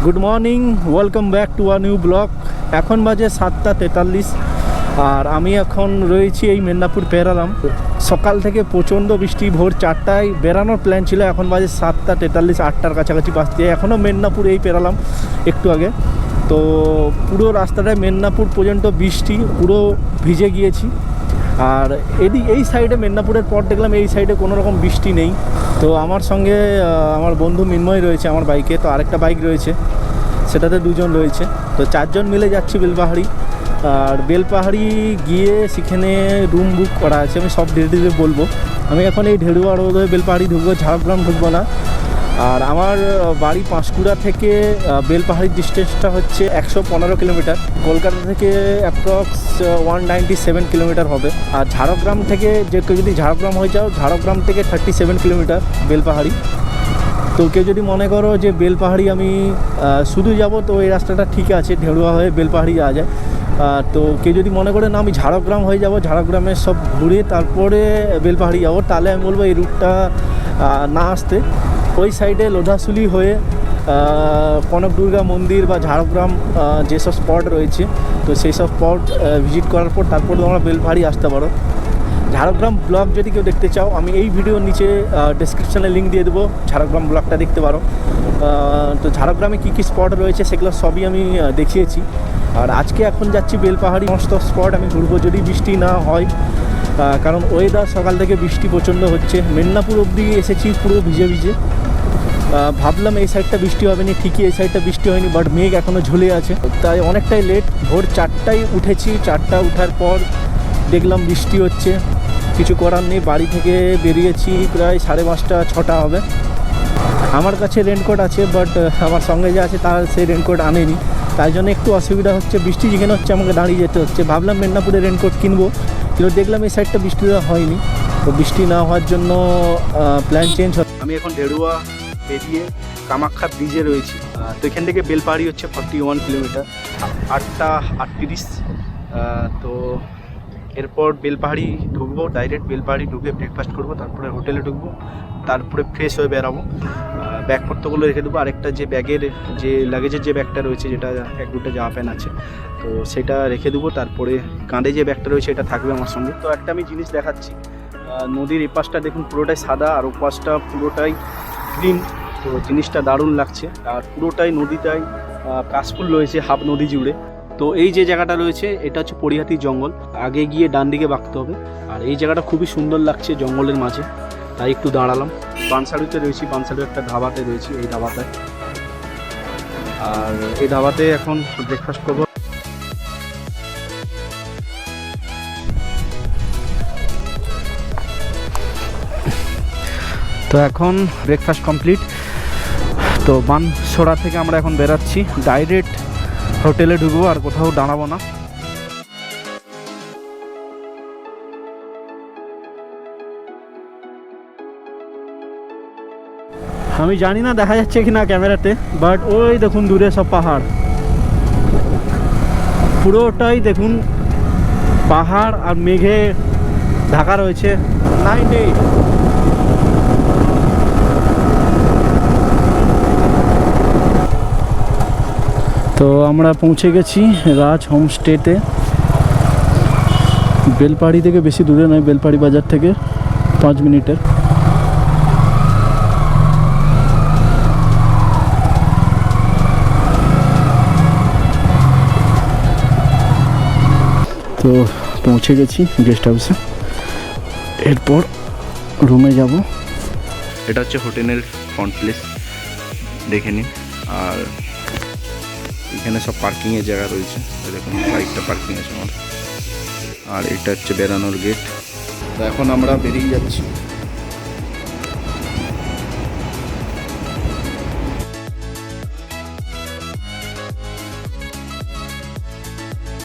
Good morning, welcome back to a new blog. এখন বাজে 7:43 আর আমি এখন রয়েছি এই মেদিনীপুর পেরালাম। সকাল থেকে প্রচণ্ড বৃষ্টি, ভোর 4টায় বেরানোর প্ল্যান ছিল, এখন বাজে 7:43, 8টার কাছাকাছি বাজতে। এখনও মেদিনীপুর এই পেরালাম একটু আগে। তো পুরো রাস্তাটায় মেদিনীপুর পর্যন্ত বৃষ্টি, পুরো ভিজে গিয়েছি। আর এই সাইডে মেদিনীপুরের পর দেখলাম এই সাইডে কোনো রকম বৃষ্টি নেই। তো আমার সঙ্গে আমার বন্ধু মিন্ময় রয়েছে আমার বাইকে, তো আরেকটা বাইক রয়েছে, সেটাতে দুজন রয়েছে। তো 4 জন মিলে যাচ্ছি বেলপাহাড়ি। আর বেলপাহাড়ি গিয়ে সেখানে রুম বুক করা আছে, আমি সব ডিটেলে বলবো। আমি এখন এই ঢেড়ুয়া রোড হয়ে বেলপাহাড়ি ঢুকবো, ঝাড়গ্রাম ঢুকবো না। আর আমার বাড়ি পাঁশকুড়া থেকে বেলপাহাড়ির ডিস্টেন্সটা হচ্ছে 115 কিলোমিটার। কলকাতা থেকে অ্যাপ্রক্স 197 কিলোমিটার হবে। আর ঝাড়গ্রাম থেকে কেউ যদি ঝাড়গ্রাম হয়ে যাও, ঝাড়গ্রাম থেকে 37 কিলোমিটার বেলপাহাড়ি। তো কেউ যদি মনে করো যে বেলপাহাড়ি আমি শুধু যাব, তো এই রাস্তাটা ঠিক আছে, ঢেড়ুয়া হয়ে বেলপাহাড়ি যাওয়া যায়। তো কেউ যদি মনে করে না আমি ঝাড়গ্রাম হয়ে যাব, ঝাড়গ্রামে সব ঘুরে তারপরে বেলপাহাড়ি যাব, তাহলে আমি বলবো এই রুটটা না আসতে। ওই সাইডে লোধাশুলি হয়ে কনক দুর্গা মন্দির বা ঝাড়গ্রাম যেসব স্পট রয়েছে, তো সেই সব স্পট ভিজিট করার পর তারপর তোমরা বেলপাহাড়ি আসতে পারো। ঝাড়গ্রাম ব্লগ যদি কেউ দেখতে চাও, আমি এই ভিডিওর নিচে ডেসক্রিপশানে লিঙ্ক দিয়ে দেবো, ঝাড়গ্রাম ব্লগটা দেখতে পারো। তো ঝাড়গ্রামে কী কী স্পট রয়েছে সেগুলো সবই আমি দেখিয়েছি। আর আজকে এখন যাচ্ছি বেলপাহাড়ি, সমস্ত স্পট আমি ঘুরবো যদি বৃষ্টি না হয়, কারণ ওয়েদার সকাল থেকে বৃষ্টি প্রচণ্ড হচ্ছে। মেদিনীপুর অবধি এসেছি পুরো ভিজে ভিজে। ভাবলাম এই সাইডটা বৃষ্টি হবে না, ঠিকই এই সাইডটা বৃষ্টি হয়নি, বাট মেঘ এখনও ঝুলে আছে, তাই অনেকটাই লেট। ভোর 4টায় উঠেছি, 4টা উঠার পর দেখলাম বৃষ্টি হচ্ছে। কিছু করার নেই, বাড়ি থেকে বেরিয়েছি প্রায় 5:30, 6টা হবে। আমার কাছে রেনকোট আছে, বাট আমার সঙ্গে যে আছে তার সেই রেনকোট আনেনি, তাই জন্য একটু অসুবিধা হচ্ছে। বৃষ্টি যেখানে হচ্ছে আমাকে দাঁড়িয়ে যেতে হচ্ছে। ভাবলাম মেদিনীপুরে রেনকোট কিনবো, কিন্তু দেখলাম এই সাইডটা বৃষ্টি হয়নি। তো বৃষ্টি না হওয়ার জন্য প্ল্যান চেঞ্জ হয়। আমি এখন ঢেড়ুয়া পেরিয়ে কামাখ্যা ব্রিজে রয়েছি। তো এখান থেকে বেলপাহাড়ি হচ্ছে 41 কিলোমিটার, 8:38। তো এরপর বেলপাহাড়ি ঢুকবো, ডাইরেক্ট বেলপাহাড়ি ঢুকে ব্রেকফাস্ট করবো, তারপরে হোটেলে ঢুকবো, তারপরে ফ্রেশ হয়ে বেরাবো। ব্যাগপত্রগুলো রেখে দেবো, আরেকটা যে ব্যাগের যে লাগেজের যে ব্যাগটা রয়েছে, যেটা 1-2টা জামা প্যান্ট আছে, তো সেটা রেখে দেবো। তারপরে কাঁধে যে ব্যাগটা রয়েছে এটা থাকবে আমার সঙ্গে। তো একটা আমি জিনিস দেখাচ্ছি, নদীর এপাশটা দেখুন পুরোটাই সাদা আর ওপাশটা পুরোটাই গ্রিন। তো জিনিসটা দারুণ লাগছে। আর পুরোটাই নদীটাই কাশফুল রয়েছে হাফ নদী জুড়ে। তো এই যে জায়গাটা রয়েছে এটা হচ্ছে পরিহাতি জঙ্গল, আগে গিয়ে ডান দিকে বাঁকতে হবে। আর এই জায়গাটা খুবই সুন্দর লাগছে জঙ্গলের মাঝে, তাই একটু দাঁড়ালাম। বানসাড়িতে রয়েছি, বানসাড়ির একটা ধাবাতে রয়েছি, এই ধাবাটায়। আর এই ধাবাতে এখন ব্রেকফাস্ট করবো। তো এখন ব্রেকফাস্ট কমপ্লিট। তো বানসোড়া থেকে আমরা এখন বেরাচ্ছি, ডাইরেক্ট হোটেলে ঢুকবো, আর কোথাও দাঁড়াবো না। আমি জানি না দেখা যাচ্ছে কি না ক্যামেরাতে, বাট ওই দেখুন দূরে সব পাহাড়, পুরোটাই দেখুন পাহাড় আর মেঘে ঢাকা রয়েছে। 98। তো আমরা পৌঁছে গেছি রাজ হোমস্টেতে। বেলপাহাড়ি থেকে বেশি দূরে নয়, বেলপাহাড়ি বাজার থেকে 5 মিনিটের। তো পৌঁছে গেছি গেস্ট হাউসে, এরপর রুমে যাব। এটা হচ্ছে হোটেলের ফ্রন্ট প্লেস, দেখে নিন। আর এখানে সব পার্কিংয়ের জায়গা রয়েছে, দেখুন বাইকটা পার্কিং আছে আমার। আর এটা হচ্ছে বেরানোর গেট। তো এখন আমরা বেরিয়ে যাচ্ছি।